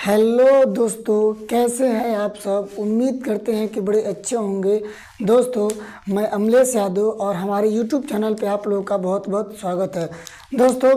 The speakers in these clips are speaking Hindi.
हेलो दोस्तों, कैसे हैं आप सब। उम्मीद करते हैं कि बड़े अच्छे होंगे। दोस्तों, मैं अमलेश यादव और हमारे यूट्यूब चैनल पे आप लोगों का बहुत बहुत स्वागत है। दोस्तों,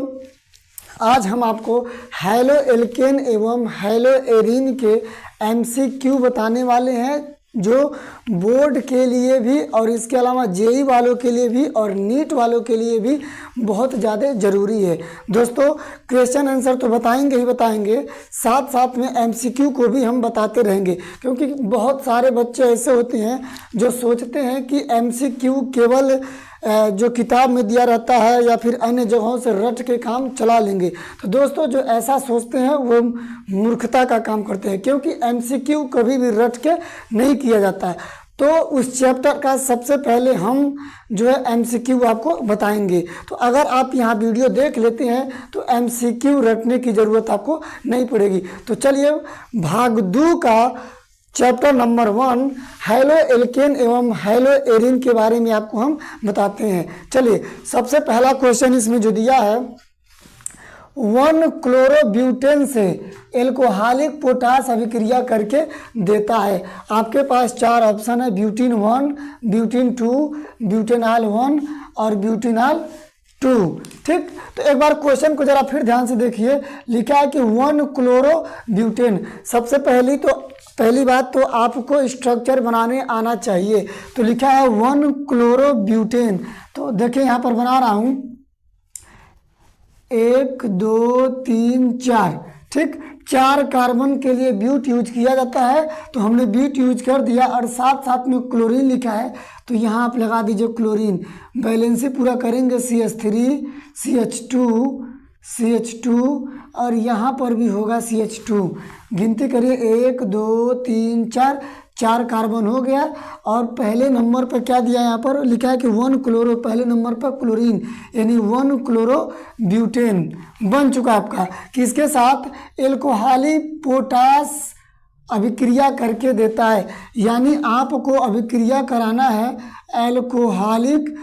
आज हम आपको हैलो एल्केन एवं हैलो एरीन के एमसीक्यू बताने वाले हैं, जो बोर्ड के लिए भी और इसके अलावा जेई वालों के लिए भी और नीट वालों के लिए भी बहुत ज़्यादा ज़रूरी है। दोस्तों, क्वेश्चन आंसर तो बताएंगे ही बताएंगे, साथ साथ में एमसीक्यू को भी हम बताते रहेंगे, क्योंकि बहुत सारे बच्चे ऐसे होते हैं जो सोचते हैं कि एमसीक्यू केवल जो किताब में दिया रहता है या फिर अन्य जगहों से रट के काम चला लेंगे। तो दोस्तों, जो ऐसा सोचते हैं वो मूर्खता का काम करते हैं, क्योंकि एमसीक्यू कभी भी रट के नहीं किया जाता है। तो उस चैप्टर का सबसे पहले हम जो है एमसीक्यू आपको बताएंगे। तो अगर आप यहाँ वीडियो देख लेते हैं तो एमसीक्यू रटने की ज़रूरत आपको नहीं पड़ेगी। तो चलिए, भाग 2 का चैप्टर नंबर 1 हैलो एल्केन एवं हैलो एरीन के बारे में आपको हम बताते हैं। चलिए, सबसे पहला क्वेश्चन इसमें जो दिया है, 1 क्लोरोब्यूटेन से एल्कोहलिक पोटास अभिक्रिया करके देता है। आपके पास 4 ऑप्शन है, ब्यूटीन 1, ब्यूटीन 2, ब्यूटेनॉल 1 और ब्यूटेनॉल 2। ठीक, तो एक बार क्वेश्चन को जरा फिर ध्यान से देखिए। लिखा है कि 1 क्लोरोब्यूटेन। सबसे पहली बात तो आपको स्ट्रक्चर बनाने आना चाहिए। तो लिखा है 1 क्लोरोब्यूटेन। तो देखिए यहाँ पर बना रहा हूँ, 1 2 3 4। ठीक, 4 कार्बन के लिए ब्यूट यूज किया जाता है, तो हमने ब्यूट यूज कर दिया। और साथ साथ में क्लोरीन लिखा है, तो यहाँ आप लगा दीजिए क्लोरीन। बैलेंसी पूरा करेंगे, CH3 CH2 CH2 और यहाँ पर भी होगा CH2। गिनती करिए, 1 2 3 4, 4 कार्बन हो गया। और पहले नंबर पर क्या दिया है, यहाँ पर लिखा है कि 1 क्लोरो, पहले नंबर पर क्लोरीन, यानी 1 क्लोरोब्यूटेन बन चुका आपका। किसके साथ? एल्कोहली पोटास अभिक्रिया करके देता है। यानी आपको अभिक्रिया कराना है एल्कोहलिक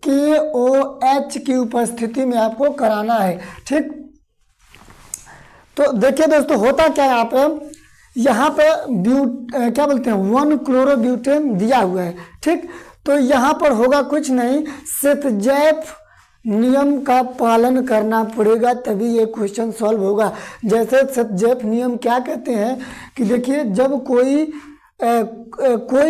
KOH की उपस्थिति में आपको कराना है। ठीक, तो देखिए दोस्तों, होता क्या है, यहाँ पे क्या बोलते हैं, 1 क्लोरोब्यूटेन दिया हुआ है। ठीक, तो यहाँ पर होगा कुछ नहीं, सेतजेफ नियम का पालन करना पड़ेगा, तभी ये क्वेश्चन सॉल्व होगा। जैसे सेतजेफ नियम क्या कहते हैं कि देखिए, जब कोई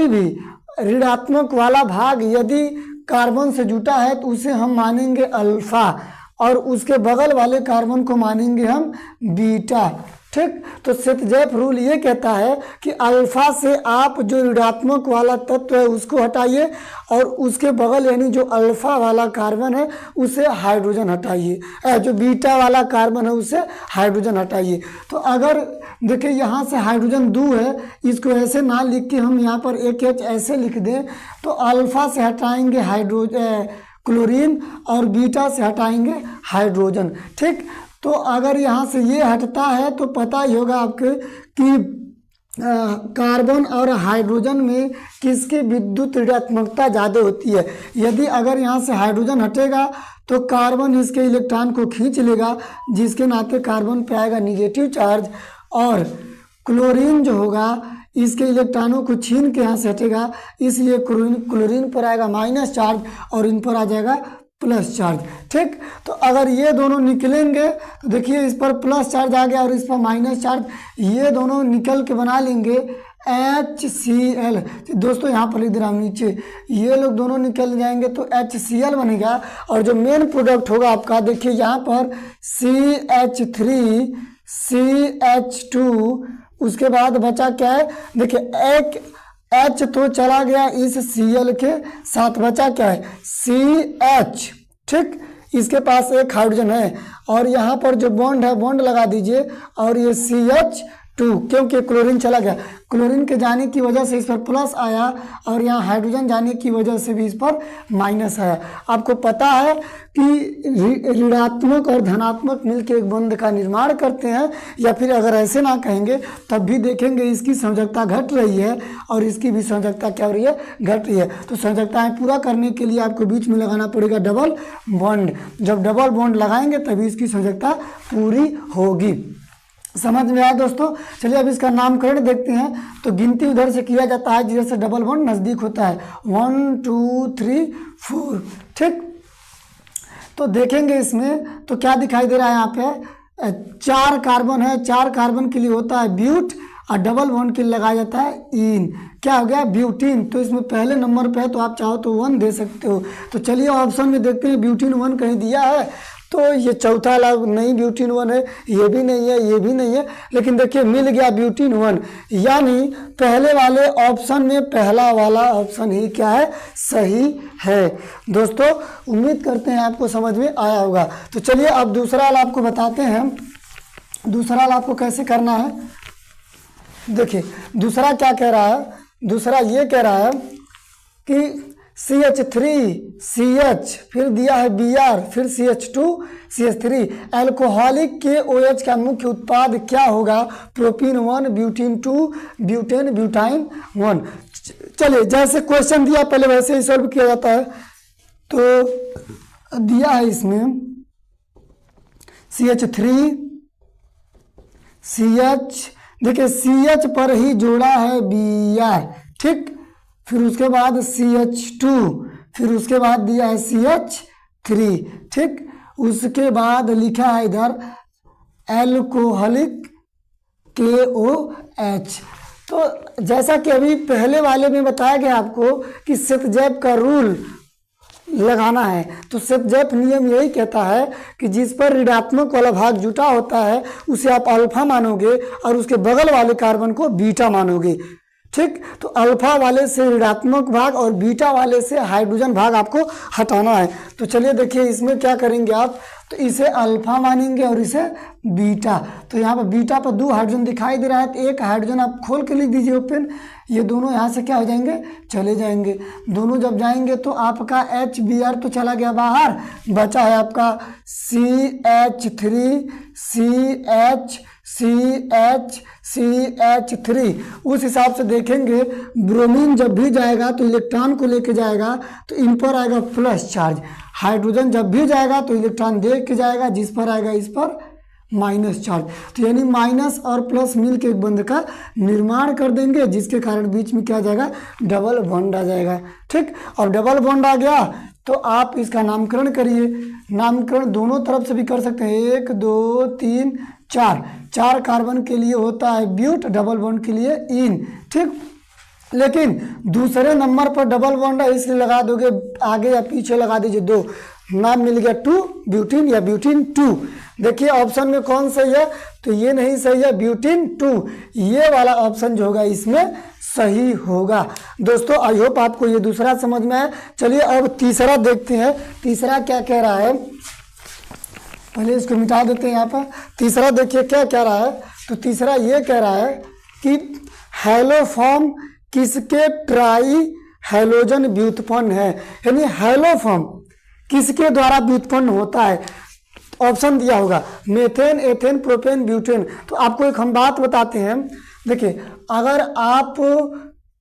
भी ऋणात्मक वाला भाग यदि कार्बन से जुटा है तो उसे हम मानेंगे अल्फा, और उसके बगल वाले कार्बन को मानेंगे हम बीटा। ठीक, तो सेतजेफ रूल ये कहता है कि अल्फा से आप जो ऋणात्मक वाला तत्व है उसको हटाइए, और उसके बगल यानी जो अल्फा वाला कार्बन है उसे हाइड्रोजन हटाइए, जो बीटा वाला कार्बन है उसे हाइड्रोजन हटाइए। तो अगर देखिए यहाँ से हाइड्रोजन 2 है, इसको ऐसे ना लिख के हम यहाँ पर एक H ऐसे लिख दें, तो अल्फा से हटाएंगे क्लोरीन और बीटा से हटाएंगे हाइड्रोजन। ठीक, तो अगर यहाँ से ये हटता है तो पता ही होगा आपके कि कार्बन और हाइड्रोजन में किसकी विद्युत ऋणात्मकता ज़्यादा होती है। यदि अगर यहाँ से हाइड्रोजन हटेगा तो कार्बन इसके इलेक्ट्रॉन को खींच लेगा, जिसके नाते कार्बन पे आएगा निगेटिव चार्ज, और क्लोरीन जो होगा इसके इलेक्ट्रॉनों को छीन के यहाँ से हटेगा, इसलिए क्लोरीन पर आएगा माइनस चार्ज और इन पर आ जाएगा प्लस चार्ज। ठीक, तो अगर ये दोनों निकलेंगे तो देखिए इस पर प्लस चार्ज आ गया और इस पर माइनस चार्ज, ये दोनों निकल के बना लेंगे HCl। दोस्तों यहाँ पर लिख दे रहा हूँ नीचे, ये लोग दोनों निकल जाएंगे तो HCl बनेगा। और जो मेन प्रोडक्ट होगा आपका, देखिए यहाँ पर CH3 CH2, उसके बाद बचा क्या है, देखिए एक H तो चला गया इस Cl के साथ, बचा क्या है CH। ठीक, इसके पास एक हाइड्रोजन है, और यहाँ पर जो बॉन्ड है बॉन्ड लगा दीजिए, और ये CH2, क्योंकि क्लोरीन चला गया, क्लोरीन के जाने की वजह से इस पर प्लस आया, और यहाँ हाइड्रोजन जाने की वजह से भी इस पर माइनस आया। आपको पता है कि ऋणात्मक और धनात्मक मिलकर एक बंध का निर्माण करते हैं, या फिर अगर ऐसे ना कहेंगे तब भी देखेंगे इसकी संयोजकता घट रही है और इसकी भी संयोजकता क्या हो रही है, घट रही है। तो संयोजकताएं पूरा करने के लिए आपको बीच में लगाना पड़ेगा डबल बॉन्ड। जब डबल बॉन्ड लगाएंगे तभी इसकी संयोजकता पूरी होगी। समझ में आया दोस्तों। चलिए अब इसका नामकरण देखते हैं। तो गिनती उधर से किया जाता है जिधर से डबल बॉन्ड नज़दीक होता है, 1 2 3 4। ठीक, तो देखेंगे इसमें तो क्या दिखाई दे रहा है, यहाँ पे 4 कार्बन है, 4 कार्बन के लिए होता है ब्यूट और डबल बॉन्ड के लिए लगाया जाता है इन। क्या हो गया, ब्यूटीन। तो इसमें पहले नंबर पे है तो आप चाहो तो 1 दे सकते हो। तो चलिए ऑप्शन में देखते हैं ब्यूटीन 1 कहीं दिया है, तो ये चौथा वाला नहीं ब्यूटीन 1 है, ये भी नहीं है, ये भी नहीं है, लेकिन देखिए मिल गया ब्यूटीन 1। यानी पहले वाले ऑप्शन में पहला वाला ऑप्शन ही क्या है, सही है। दोस्तों उम्मीद करते हैं आपको समझ में आया होगा। तो चलिए अब दूसरा वाला आपको बताते हैं, दूसरा वाला आपको कैसे करना है। देखिए दूसरा क्या कह रहा है, दूसरा ये कह रहा है कि CH3CH फिर दिया है Br फिर CH2CH3 एल्कोहलिक के OH का मुख्य उत्पाद क्या होगा, प्रोपीन 1 ब्यूटीन 2 ब्यूटेन ब्यूटाइन 1। चलिए जैसे क्वेश्चन दिया पहले वैसे ही सॉल्व किया जाता है। तो दिया है इसमें CH3 CH, देखिए CH पर ही जोड़ा है Br, ठीक, फिर उसके बाद CH2, फिर उसके बाद दिया है CH3, ठीक, उसके बाद लिखा है इधर एल्कोहलिक KOH। तो जैसा कि अभी पहले वाले में बताया गया आपको कि सेतजेप का रूल लगाना है, तो सेतजेप नियम यही कहता है कि जिस पर ऋणात्मक वाला भाग जुटा होता है उसे आप अल्फा मानोगे और उसके बगल वाले कार्बन को बीटा मानोगे। ठीक, तो अल्फा वाले से ऋणात्मक भाग और बीटा वाले से हाइड्रोजन भाग आपको हटाना है। तो चलिए देखिए इसमें क्या करेंगे आप, तो इसे अल्फा मानेंगे और इसे बीटा। तो यहाँ पर बीटा पर 2 हाइड्रोजन दिखाई दे रहा है, तो एक हाइड्रोजन आप खोल के लिख दीजिए ओपन। ये दोनों यहाँ से क्या हो जाएंगे, चले जाएंगे। दोनों जब जाएंगे तो आपका HBr तो चला गया बाहर, बचा है आपका CH3 CH CH CH3। उस हिसाब से देखेंगे ब्रोमीन जब भी जाएगा तो इलेक्ट्रॉन को लेके जाएगा, तो इन पर आएगा प्लस चार्ज। हाइड्रोजन जब भी जाएगा तो इलेक्ट्रॉन दे के जाएगा, जिस पर आएगा इस पर माइनस चार्ज। तो यानी माइनस और प्लस मिल के एक बंध का निर्माण कर देंगे, जिसके कारण बीच में क्या आ जाएगा, डबल बॉन्ड आ जाएगा। ठीक, और डबल बॉन्ड आ गया तो आप इसका नामकरण करिए। नामकरण दोनों तरफ से भी कर सकते हैं, 1 2 3 4। 4 कार्बन के लिए होता है ब्यूट, डबल बॉन्ड के लिए इन। ठीक, लेकिन दूसरे नंबर पर डबल बॉन्ड है इसलिए लगा दोगे आगे या पीछे लगा दीजिए 2। नाम मिल गया 2 ब्यूटीन या ब्यूटीन 2। देखिए ऑप्शन में कौन सही है, तो ये नहीं सही है, ब्यूटीन 2। ये वाला ऑप्शन जो होगा इसमें सही होगा। दोस्तों आई होप आपको ये दूसरा समझ में आया। चलिए अब तीसरा देखते हैं, तीसरा क्या कह रहा है। पहले इसको मिटा देते हैं यहाँ पर। तीसरा देखिए क्या कह रहा है, तो तीसरा ये कह रहा है कि हैलोफॉर्म किसके ट्राई हैलोजन व्युत्पन्न है, यानी हैलोफॉर्म किसके द्वारा व्युत्पन्न होता है। ऑप्शन दिया होगा मेथेन एथेन प्रोपेन ब्यूटेन। तो आपको एक हम बात बताते हैं, देखिए अगर आप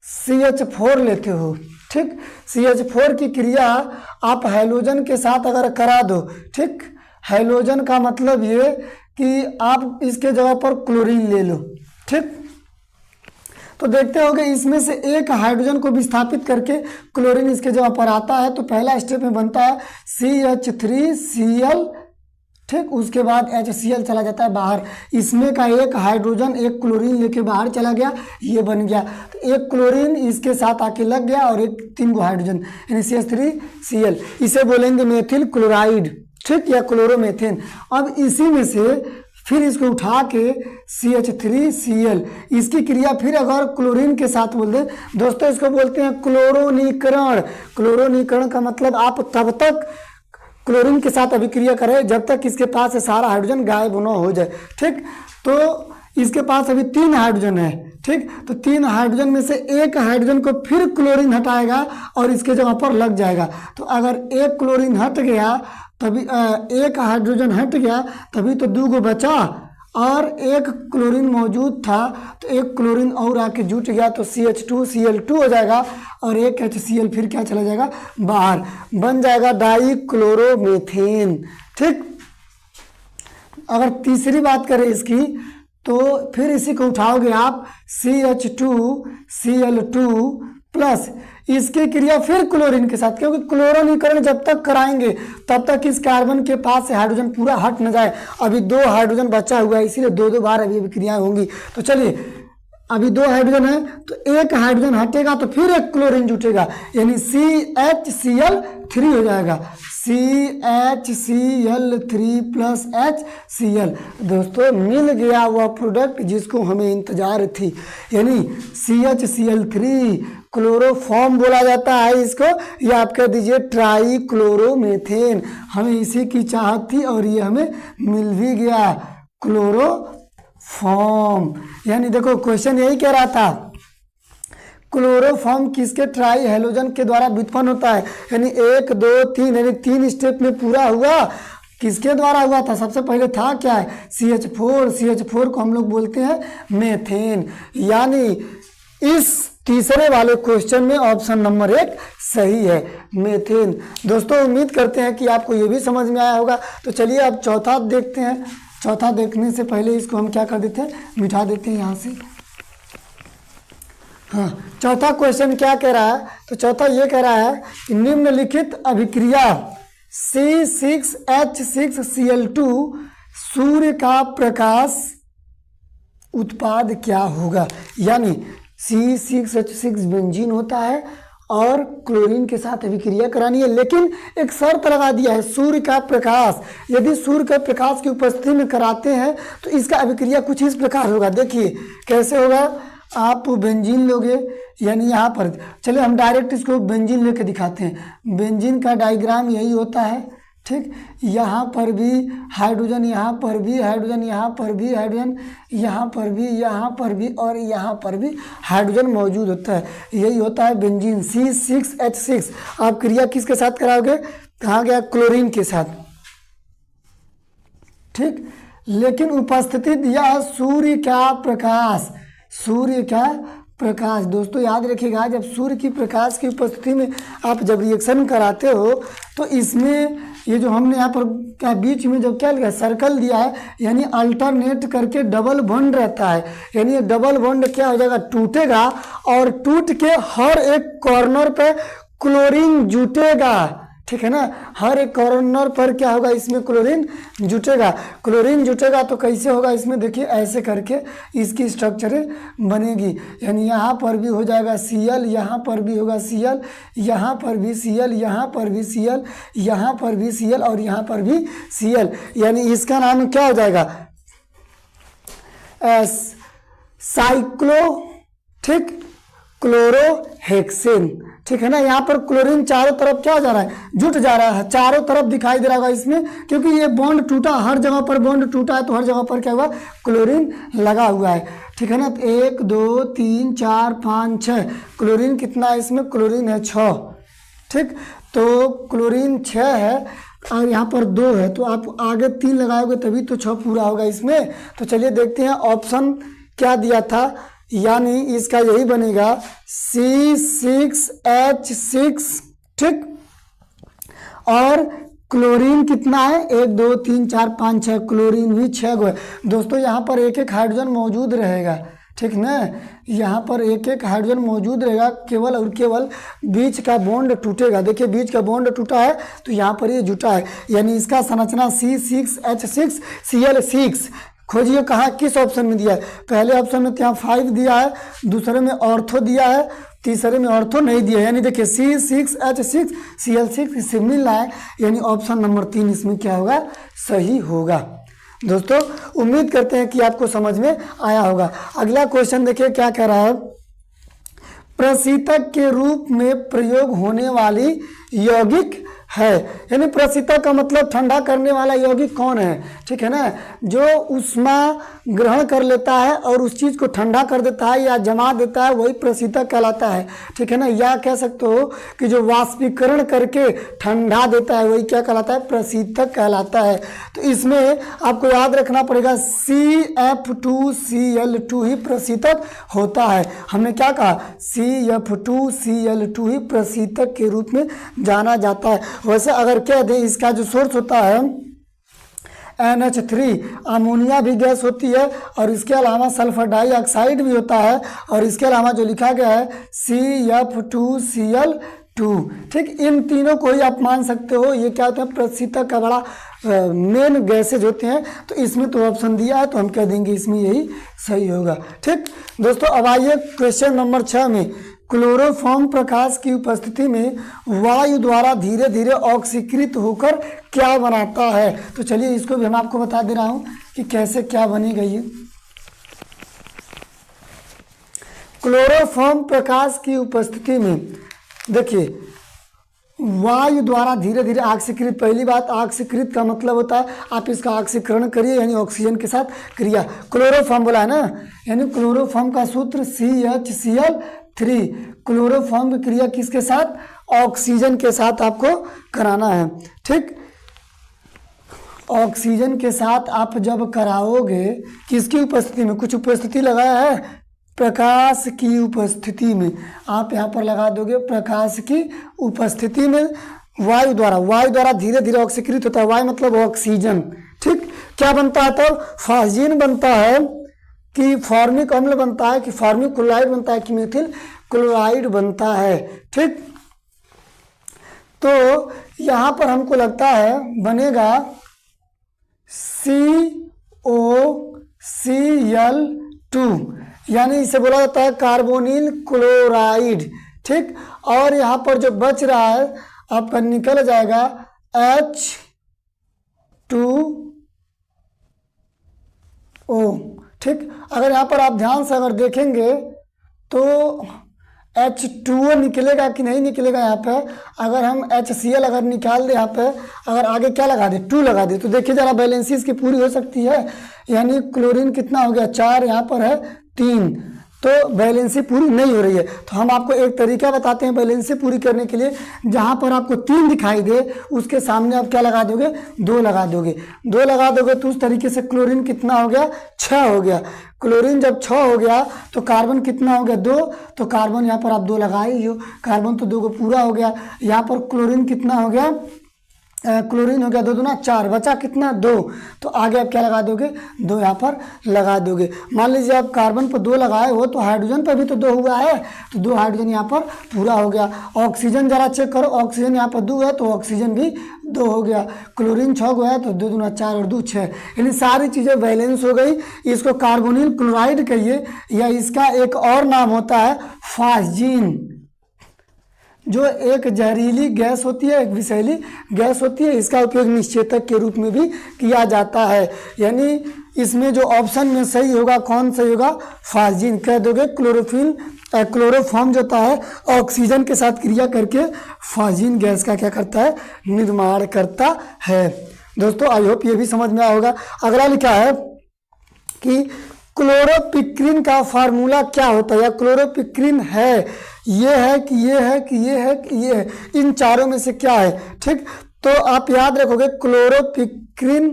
CH4 लेते हो, ठीक, CH4 की क्रिया आप हैलोजन के साथ अगर करा दो, ठीक, हैलोजन का मतलब ये कि आप इसके जगह पर क्लोरीन ले लो। ठीक, तो देखते होंगे इसमें से एक हाइड्रोजन को विस्थापित करके क्लोरीन इसके जगह पर आता है। तो पहला स्टेप में बनता है CH3Cl, ठीक, उसके बाद HCl चला जाता है बाहर। इसमें का एक हाइड्रोजन एक क्लोरीन लेके बाहर चला गया, ये बन गया। तो एक क्लोरीन इसके साथ आके लग गया और एक 3 गो हाइड्रोजन, यानी CH3Cl। इसे बोलेंगे मेथिल क्लोराइड, ठीक, या क्लोरोमेथेन। अब इसी में से फिर इसको उठा के CH3Cl, इसकी क्रिया फिर अगर क्लोरीन के साथ बोल दें दोस्तों, इसको बोलते हैं क्लोरोनीकरण। क्लोरोनीकरण का मतलब आप तब तक क्लोरीन के साथ अभिक्रिया करें जब तक इसके पास से सारा हाइड्रोजन गायब न हो जाए। ठीक, तो इसके पास अभी 3 हाइड्रोजन है, ठीक, तो 3 हाइड्रोजन में से एक हाइड्रोजन को फिर क्लोरीन हटाएगा और इसके जगह पर लग जाएगा। तो अगर एक क्लोरीन हट गया तभी एक हाइड्रोजन हट गया तभी तो 2 गो बचा, और एक क्लोरीन मौजूद था तो एक क्लोरीन और आके जुट गया तो CH2Cl2 हो जाएगा, और एक HCl फिर क्या चला जाएगा बाहर, बन जाएगा डाई क्लोरोमेथेन। ठीक, अगर तीसरी बात करें इसकी, तो फिर इसी को उठाओगे आप CH2Cl2 प्लस इसकी क्रिया फिर क्लोरीन के साथ, क्योंकि क्लोरीनीकरण जब तक कराएंगे तब तक इस कार्बन के पास से हाइड्रोजन पूरा हट न जाए। अभी 2 हाइड्रोजन बचा हुआ है, इसीलिए 2 बार अभी क्रियाएं होंगी। तो चलिए, अभी 2 हाइड्रोजन है तो एक हाइड्रोजन हटेगा तो फिर एक क्लोरीन जुटेगा, यानी CHCl3 हो जाएगा, CHCl3 प्लस HCl। दोस्तों मिल गया वह प्रोडक्ट जिसको हमें इंतजार थी, यानी CHCl3 क्लोरोफॉर्म बोला जाता है इसको, या आप कह दीजिए ट्राई क्लोरोमेथेन। हमें इसी की चाहत थी और ये हमें मिल भी गया, क्लोरोफॉर्म। यानी देखो क्वेश्चन यही कह रहा था, क्लोरोफॉर्म किसके ट्राई हेलोजन के द्वारा व्युत्पन्न होता है, यानी 1 2 3 यानी 3 स्टेप में पूरा हुआ। किसके द्वारा हुआ था, सबसे पहले था क्या है CH4 को हम लोग बोलते हैं मेथेन। यानी इस तीसरे वाले क्वेश्चन में ऑप्शन नंबर 1 सही है, मेथेन। दोस्तों उम्मीद करते हैं कि आपको ये भी समझ में आया होगा। तो चलिए अब चौथा देखते हैं। चौथा देखने से पहले इसको हम क्या कर देते हैं, मिटा देते हैं यहाँ से। हाँ, चौथा क्वेश्चन क्या कह रहा है, तो चौथा ये कह रहा है कि निम्नलिखित अभिक्रिया C6H6Cl2 सूर्य का प्रकाश उत्पाद क्या होगा। यानी C6H6 बेंजीन होता है और क्लोरीन के साथ अभिक्रिया करानी है, लेकिन एक शर्त लगा दिया है, सूर्य का प्रकाश। यदि सूर्य के प्रकाश की उपस्थिति में कराते हैं तो इसका अभिक्रिया कुछ इस प्रकार होगा। देखिए कैसे होगा, आप बेंजीन लोगे, यानी यहाँ पर चलिए हम डायरेक्ट इसको बेंजीन लेके दिखाते हैं। बेंजीन का डायग्राम यही होता है, ठीक। यहाँ पर भी हाइड्रोजन, यहाँ पर भी हाइड्रोजन, यहाँ पर भी हाइड्रोजन, यहाँ पर भी, यहाँ पर भी और यहाँ पर भी हाइड्रोजन मौजूद होता है। यही होता है बेंजीन C6H6। आप क्रिया किसके साथ कराओगे, कहा गया क्लोरीन के साथ, ठीक। लेकिन उपस्थिति दिया सूर्य का प्रकाश, सूर्य का प्रकाश। दोस्तों याद रखिएगा, जब सूर्य की प्रकाश की उपस्थिति में आप जब रिएक्शन कराते हो तो इसमें ये जो हमने यहाँ पर क्या बीच में जब क्या लिखा सर्कल दिया है, यानी अल्टरनेट करके डबल बॉन्ड रहता है। यानी ये डबल बॉन्ड क्या हो जाएगा, टूटेगा और टूट के हर एक कॉर्नर पे क्लोरीन जुटेगा, ठीक है ना। हर एक कॉर्नर पर क्या होगा, इसमें क्लोरीन जुटेगा। क्लोरीन जुटेगा तो कैसे होगा, इसमें देखिए ऐसे करके इसकी स्ट्रक्चर बनेगी। यानी यहाँ पर भी हो जाएगा Cl, यहाँ पर भी होगा Cl, यहाँ पर भी Cl, यहाँ पर भी Cl, यहाँ पर भी Cl और यहाँ पर भी Cl। यानी इसका नाम क्या हो जाएगा, साइक्लो, ठीक, क्लोरोहेक्सेन, ठीक है ना। यहाँ पर क्लोरीन चारों तरफ क्या हो जा रहा है, जुट जा रहा है, चारों तरफ दिखाई दे रहा होगा इसमें, क्योंकि ये बॉन्ड टूटा, हर जगह पर बॉन्ड टूटा है तो हर जगह पर क्या हुआ, क्लोरीन लगा हुआ है, ठीक है ना। तो 1 2 3 4 5 6 क्लोरीन कितना है इसमें, क्लोरीन है 6, ठीक। तो क्लोरीन 6 है और यहाँ पर 2 है, तो आप आगे 3 लगाओगे तभी तो 6 पूरा होगा इसमें। तो चलिए देखते हैं ऑप्शन क्या दिया था, यानी इसका यही बनेगा C6H6, ठीक। और क्लोरीन कितना है, 1 2 3 4 5 6, क्लोरीन भी 6 गो है। दोस्तों यहाँ पर एक एक हाइड्रोजन मौजूद रहेगा, ठीक ना। यहाँ पर एक एक हाइड्रोजन मौजूद रहेगा, केवल और केवल बीच का बॉन्ड टूटेगा। देखिए बीच का बॉन्ड टूटा है तो यहाँ पर ये जुटा है, यानी इसका संरचना C6H6Cl6। खोजिए कहाँ किस ऑप्शन में दिया है, पहले ऑप्शन में यहाँ 5 दिया है, दूसरे में ऑर्थो दिया है, तीसरे में ऑर्थो नहीं दिया है। यानी देखिए C6H6Cl6 इससे मिल रहा है, यानी ऑप्शन नंबर 3 इसमें क्या होगा, सही होगा। दोस्तों उम्मीद करते हैं कि आपको समझ में आया होगा। अगला क्वेश्चन देखिए क्या कह रहा है, प्रशीतक के रूप में प्रयोग होने वाली यौगिक है। यानी प्रशीतक का मतलब ठंडा करने वाला यौगिक कौन है, ठीक है ना। जो ऊष्मा ग्रहण कर लेता है और उस चीज़ को ठंडा कर देता है या जमा देता है, वही प्रशीतक कहलाता है, ठीक है ना। या कह सकते हो कि जो वाष्पीकरण करके ठंडा देता है वही क्या कहलाता है, प्रशीतक कहलाता है। तो इसमें आपको याद रखना पड़ेगा CF2Cl2 ही प्रशीतक होता है। हमने क्या कहा, CF2Cl2 ही प्रशीतक के रूप में जाना जाता है। वैसे अगर कह दें इसका जो सोर्स होता है NH3 अमोनिया भी गैस होती है, और इसके अलावा सल्फर डाइऑक्साइड भी होता है, और इसके अलावा जो लिखा गया है CF2Cl2। ठीक, इन तीनों को ही आप मान सकते हो ये क्या होता है, प्रशीतक का बड़ा मेन गैसेज होते हैं। तो इसमें तो ऑप्शन दिया है तो हम कह देंगे इसमें यही सही होगा। ठीक दोस्तों, अब आइए क्वेश्चन नंबर 6 में, क्लोरोफॉर्म प्रकाश की उपस्थिति में वायु द्वारा धीरे धीरे ऑक्सीकृत होकर क्या बनाता है। तो चलिए इसको भी हम आपको बता दे रहा हूँ कि कैसे क्या बनेगा ये। क्लोरोफॉर्म प्रकाश की उपस्थिति में देखिए वायु द्वारा धीरे धीरे ऑक्सीकृत, पहली बात ऑक्सीकृत का मतलब होता है आप इसका ऑक्सीकरण करिए, यानी ऑक्सीजन के साथ क्रिया। क्लोरोफॉर्म बोला है ना, यानी क्लोरोफॉर्म का सूत्र CHCl3। क्लोरोफॉर्म की क्रिया किसके साथ, ऑक्सीजन के साथ आपको कराना है। ठीक, ऑक्सीजन के साथ आप जब कराओगे, किसकी उपस्थिति में, कुछ उपस्थिति लगाया है प्रकाश की उपस्थिति में, आप यहाँ पर लगा दोगे प्रकाश की उपस्थिति में वायु द्वारा धीरे धीरे ऑक्सीकृत होता है। वायु मतलब ऑक्सीजन। ठीक, क्या बनता है तब, फास्जीन बनता है कि फॉर्मिक अम्ल बनता है कि फॉर्मिक क्लोराइड बनता है कि मेथिल क्लोराइड बनता है। ठीक, तो यहाँ पर हमको लगता है बनेगा COCl2, यानी इसे बोला जाता है कार्बोनिल क्लोराइड। ठीक, और यहाँ पर जो बच रहा है आपका निकल जाएगा H2O। ठीक, अगर यहाँ पर आप ध्यान से अगर देखेंगे तो H2O निकलेगा कि नहीं निकलेगा। यहाँ पे अगर हम HCl अगर निकाल दे, यहाँ पे अगर आगे क्या लगा दे, 2 लगा दे, तो देखिए जरा बैलेंसी इसकी पूरी हो सकती है। यानी क्लोरीन कितना हो गया 4, यहाँ पर है 3, तो बैलेंसी पूरी नहीं हो रही है। तो हम आपको एक तरीका बताते हैं बैलेंसी पूरी करने के लिए। जहाँ पर आपको 3 दिखाई दे उसके सामने आप क्या लगा दोगे, 2 लगा दोगे। 2 लगा दोगे तो उस तरीके से क्लोरीन कितना हो गया, 6 हो गया। क्लोरीन जब 6 हो गया तो कार्बन कितना हो गया, 2, तो कार्बन यहाँ पर आप 2 लगाए ही हो, कार्बन तो 2 को पूरा हो गया। यहाँ पर क्लोरीन कितना हो गया, क्लोरीन हो गया 2 दूना 4, बचा कितना 2, तो आगे आप क्या लगा दोगे, 2 यहाँ पर लगा दोगे। मान लीजिए आप कार्बन पर 2 लगाए हो तो हाइड्रोजन पर भी तो 2 हुआ है, तो 2 हाइड्रोजन यहाँ पर पूरा हो गया। ऑक्सीजन जरा चेक करो, ऑक्सीजन यहाँ पर 2 है तो ऑक्सीजन भी 2 हो गया। क्लोरीन 6 गया तो 2 दूना 4 और 2 6, यानी सारी चीज़ें बैलेंस हो गई। इसको कार्बोनिल क्लोराइड कहिए, या इसका एक और नाम होता है फास्जीन, जो एक जहरीली गैस होती है, एक विषैली गैस होती है। इसका उपयोग निश्चेतक के रूप में भी किया जाता है। यानी इसमें जो ऑप्शन में सही होगा, कौन सही होगा, फास्जीन कह दोगे। क्लोरोफॉर्म जो होता है ऑक्सीजन के साथ क्रिया करके फास्जीन गैस का क्या करता है, निर्माण करता है। दोस्तों आई होप ये भी समझ में आया होगा। अगला लिखा है कि क्लोरोपिक्रिन का फार्मूला क्या होता है, या क्लोरोपिक्रिन है, ये है कि ये है कि ये है कि ये है, इन चारों में से क्या है। ठीक, तो आप याद रखोगे क्लोरोपिक्रिन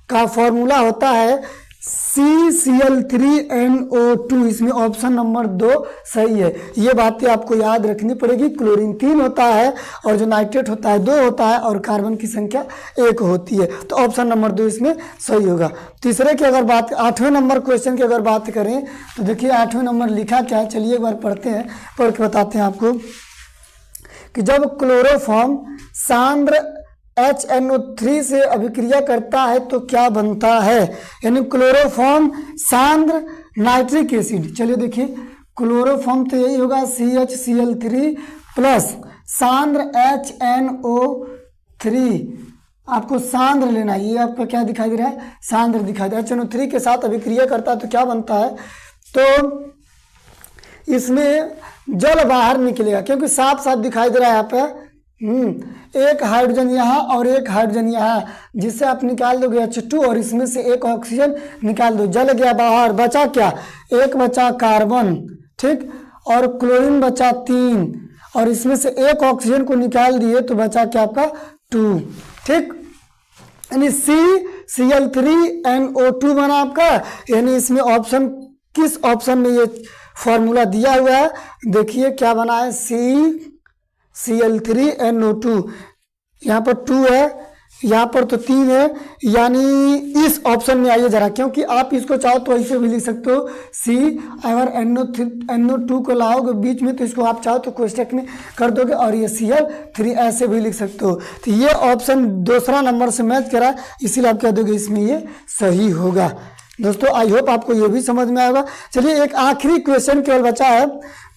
का फॉर्मूला होता है CCl3NO2। इसमें ऑप्शन नंबर 2 सही है। ये बातें आपको याद रखनी पड़ेगी। क्लोरीन 3 होता है और जो नाइट्रेट होता है 2 होता है और कार्बन की संख्या 1 होती है, तो ऑप्शन नंबर 2 इसमें सही होगा। तीसरे की अगर बात, 8वें नंबर क्वेश्चन की अगर बात करें तो देखिए 8वें नंबर लिखा क्या है, चलिए एक बार पढ़ते हैं, पढ़ के बताते हैं आपको कि जब क्लोरोफॉर्म सांद्र HNO3 से अभिक्रिया करता है तो क्या बनता है। यानी क्लोरोफॉर्म सांद्र नाइट्रिक एसिड, चलिए देखिए क्लोरोफॉर्म तो यही होगा CHCl3 प्लस सांद्र HNO3। आपको सांद्र लेना है, ये आपका क्या दिखाई दे रहा है, सांद्र दिखाई दे रहा है। HNO3 के साथ अभिक्रिया करता है तो क्या बनता है, तो इसमें जल बाहर निकलेगा, क्योंकि साफ साफ दिखाई दे रहा है यहाँ पे एक हाइड्रोजन यहाँ और एक हाइड्रोजन यहाँ, जिससे आप निकाल दोगे H2 और इसमें से एक ऑक्सीजन निकाल दो, जल गया बाहर, बचा क्या, एक बचा कार्बन, ठीक, और क्लोरीन बचा 3 और इसमें से एक ऑक्सीजन को निकाल दिए तो बचा क्या आपका 2, ठीक, यानी CCl3NO2 बना आपका। यानी इसमें ऑप्शन, किस ऑप्शन में ये फॉर्मूला दिया हुआ है, देखिए क्या बना है, CCl3NO2, यहाँ पर 2 है, यहाँ पर तो 3 है, यानी इस ऑप्शन में आइए जरा, क्योंकि आप इसको चाहो तो ऐसे भी लिख सकते हो सी। अगर NO2 को लाओगे बीच में तो इसको आप चाहो तो कोष्टक में कर दोगे और ये Cl3 ऐसे भी लिख सकते हो। तो ये ऑप्शन दूसरा नंबर से मैच करा, इसीलिए आप कह दोगे इसमें ये सही होगा। दोस्तों आई होप आपको ये भी समझ में आएगा। चलिए एक आखिरी क्वेश्चन केवल बचा है,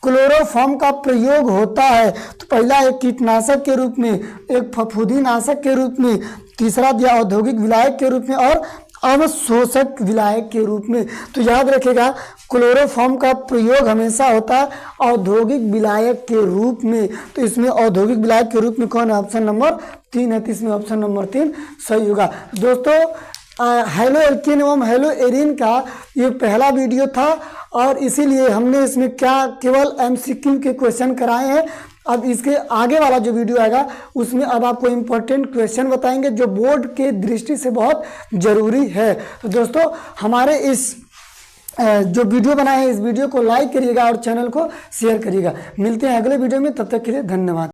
क्लोरोफॉर्म का प्रयोग होता है तो पहला एक कीटनाशक के रूप में, एक फफूंदी नाशक के रूप में, तीसरा दिया औद्योगिक विलायक के रूप में और अवशोषक विलायक के रूप में। तो याद रखिएगा क्लोरोफॉर्म का प्रयोग हमेशा होता है औद्योगिक विलायक के रूप में। तो इसमें औद्योगिक विलायक के रूप में कौन है? ऑप्शन नंबर 3 है, तो इसमें ऑप्शन नंबर 3 सही होगा। दोस्तों हेलो एल्कीन एवं हेलो एरिन का ये पहला वीडियो था और इसीलिए हमने इसमें क्या केवल MCQ के क्वेश्चन कराए हैं। अब इसके आगे वाला जो वीडियो आएगा उसमें अब आपको इम्पोर्टेंट क्वेश्चन बताएंगे जो बोर्ड के दृष्टि से बहुत ज़रूरी है। तो दोस्तों हमारे इस जो वीडियो बनाए हैं इस वीडियो को लाइक करिएगा और चैनल को शेयर करिएगा। मिलते हैं अगले वीडियो में, तब तक के लिए धन्यवाद।